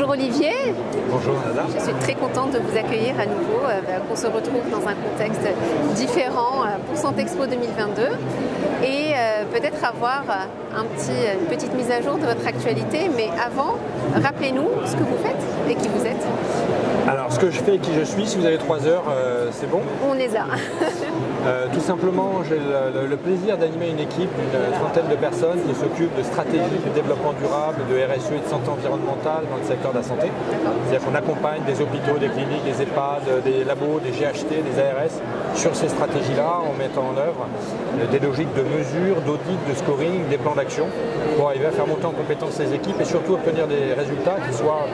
Bonjour Olivier. Bonjour Nada. Je suis très contente de vous accueillir à nouveau, qu'on se retrouve dans un contexte différent pour Santexpo 2022 et peut-être avoir une petite mise à jour de votre actualité. Mais avant, rappelez-nous ce que vous faites et qui vous êtes. Alors ce que je fais et qui je suis, si vous avez 3 heures, c'est bon. On les a. Tout simplement, j'ai le plaisir d'animer une équipe d'une trentaine de personnes qui s'occupent de stratégie de développement durable, de RSE et de santé environnementale dans le secteur de la santé. C'est-à-dire qu'on accompagne des hôpitaux, des cliniques, des EHPAD, des labos, des GHT, des ARS sur ces stratégies-là en mettant en œuvre des logiques de mesure, d'audit, de scoring, des plans d'action pour arriver à faire monter en compétence ces équipes et surtout obtenir des résultats qui soient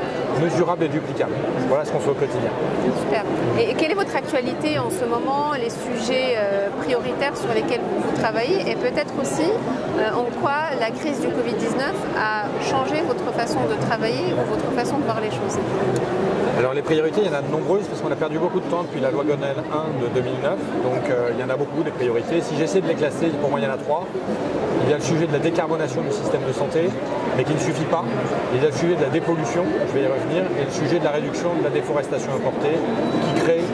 mesurables et duplicables. Voilà ce qu'on fait au quotidien. Super. Et quelle est votre actualité en ce moment, les sujets prioritaires sur lesquels vous travaillez et peut-être aussi en quoi la crise du Covid-19 a changé votre façon de travailler ou votre façon de voir les choses? Alors les priorités, il y en a de nombreuses parce qu'on a perdu beaucoup de temps depuis la loi Gonel 1 de 2009, donc il y en a beaucoup des priorités. Si j'essaie de les classer, pour moi il y en a 3. Il y a le sujet de la décarbonation du système de santé, mais qui ne suffit pas. Il y a le sujet de la dépollution, je vais y revenir, et le sujet de la réduction de la déforestation importée qui crée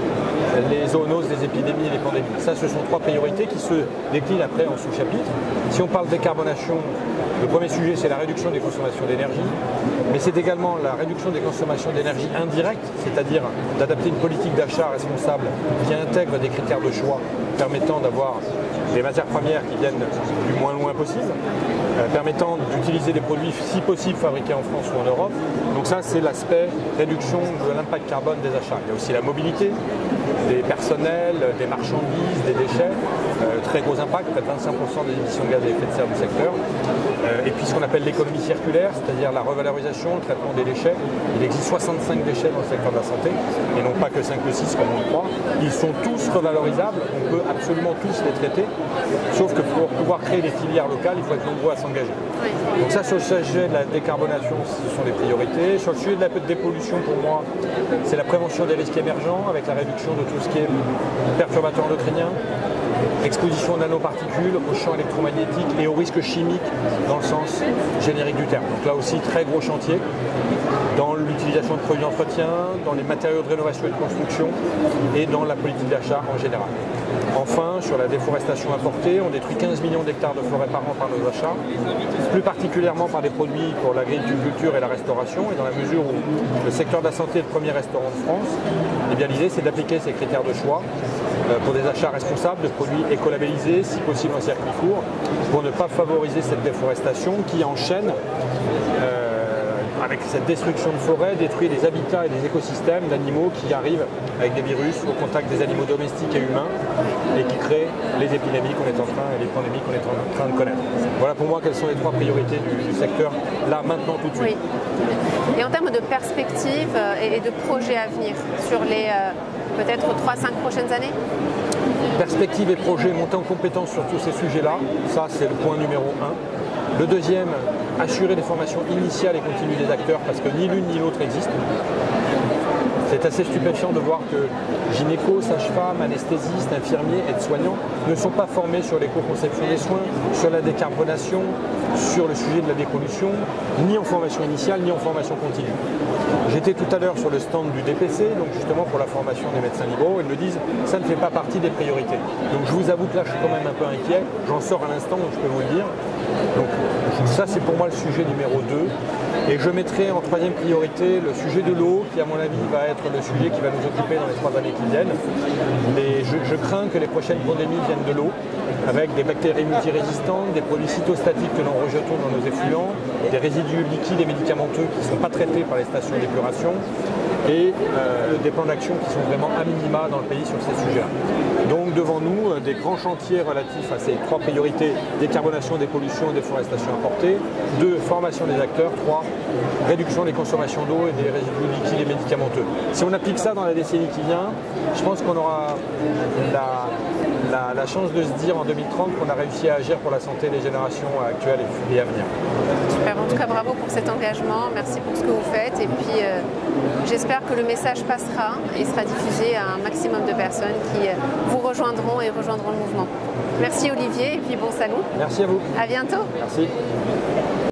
les zoonoses, les épidémies et les pandémies. Ça, ce sont 3 priorités qui se déclinent après en sous-chapitres. Si on parle de décarbonation, le premier sujet, c'est la réduction des consommations d'énergie, mais c'est également la réduction des consommations d'énergie indirecte, c'est-à-dire d'adapter une politique d'achat responsable qui intègre des critères de choix permettant d'avoir des matières premières qui viennent du moins loin possible, permettant d'utiliser des produits, si possible, fabriqués en France ou en Europe. Donc ça, c'est l'aspect réduction de l'impact carbone des achats. Il y a aussi la mobilité, des personnels, des marchandises, des déchets, très gros impact, près de 25% des émissions de gaz à effet de serre du secteur. Et puis ce qu'on appelle l'économie circulaire, c'est-à-dire la revalorisation, le traitement des déchets. Il existe 65 déchets dans le secteur de la santé, et non pas que 5 ou 6 comme on le croit. Ils sont tous revalorisables, on peut absolument tous les traiter, sauf que pour pouvoir créer des filières locales, il faut être nombreux à s'engager. Oui. Donc ça, sur le sujet de la décarbonation, ce sont les priorités. Sur le sujet de la dépollution, pour moi, c'est la prévention des risques émergents, avec la réduction de tout ce qui est perturbateurs endocriniens, exposition aux nanoparticules, aux champs électromagnétiques et aux risques chimiques dans le sens générique du terme. Donc là aussi, très gros chantier dans l'utilisation de produits d'entretien, dans les matériaux de rénovation et de construction et dans la politique d'achat en général. Enfin, sur la déforestation importée, on détruit 15 millions d'hectares de forêt par an par nos achats, plus particulièrement par des produits pour l'agriculture et la restauration, et dans la mesure où le secteur de la santé est le premier restaurant de France, eh bien l'idée c'est d'appliquer ces critères de choix pour des achats responsables de produits écolabellisés, si possible en circuit court, pour ne pas favoriser cette déforestation qui enchaîne avec cette destruction de forêts, détruit les habitats et les écosystèmes d'animaux qui arrivent avec des virus au contact des animaux domestiques et humains et qui créent les épidémies qu'on est en train et les pandémies qu'on est en train de connaître. Voilà pour moi quelles sont les 3 priorités du secteur, là, maintenant, tout de suite. Oui. Et en termes de perspectives et de projets à venir sur les peut-être 3-5 prochaines années? Perspectives et projets, monter en compétence sur tous ces sujets-là, ça c'est le point numéro 1. Le deuxième, assurer des formations initiales et continues des acteurs parce que ni l'une ni l'autre existent. C'est assez stupéfiant de voir que gynéco, sage-femme, anesthésistes, infirmiers, aides-soignants ne sont pas formés sur l'éco-conception des soins, sur la décarbonation, sur le sujet de la dépollution, ni en formation initiale, ni en formation continue. J'étais tout à l'heure sur le stand du DPC, donc justement pour la formation des médecins libéraux, ils me disent que ça ne fait pas partie des priorités. Donc je vous avoue que là je suis quand même un peu inquiet, j'en sors à l'instant, donc je peux vous le dire. Donc ça c'est pour moi le sujet numéro 2. Et je mettrai en 3e priorité le sujet de l'eau, qui à mon avis va être le sujet qui va nous occuper dans les 3 années qui viennent. Mais je crains que les prochaines pandémies viennent de l'eau, avec des bactéries multirésistantes, des produits cytostatiques que l'on rejetons dans nos effluents, des résidus liquides et médicamenteux qui ne sont pas traités par les stations d'épuration, et des plans d'action qui sont vraiment à minima dans le pays sur ces sujets-là. Donc devant nous, des grands chantiers relatifs à ces 3 priorités, décarbonation, dépollution et déforestation importée, 2, formation des acteurs, 3, réduction des consommations d'eau et des résidus liquides et médicamenteux. Si on applique ça dans la décennie qui vient, je pense qu'on aura la chance de se dire en 2030 qu'on a réussi à agir pour la santé des générations actuelles et à venir. Super, en tout cas bravo pour cet engagement, merci pour ce que vous faites et puis j'espère que le message passera et sera diffusé à un maximum de personnes qui vous rejoindront et rejoindront le mouvement. Merci Olivier et puis bon salon. Merci à vous. À bientôt. Merci.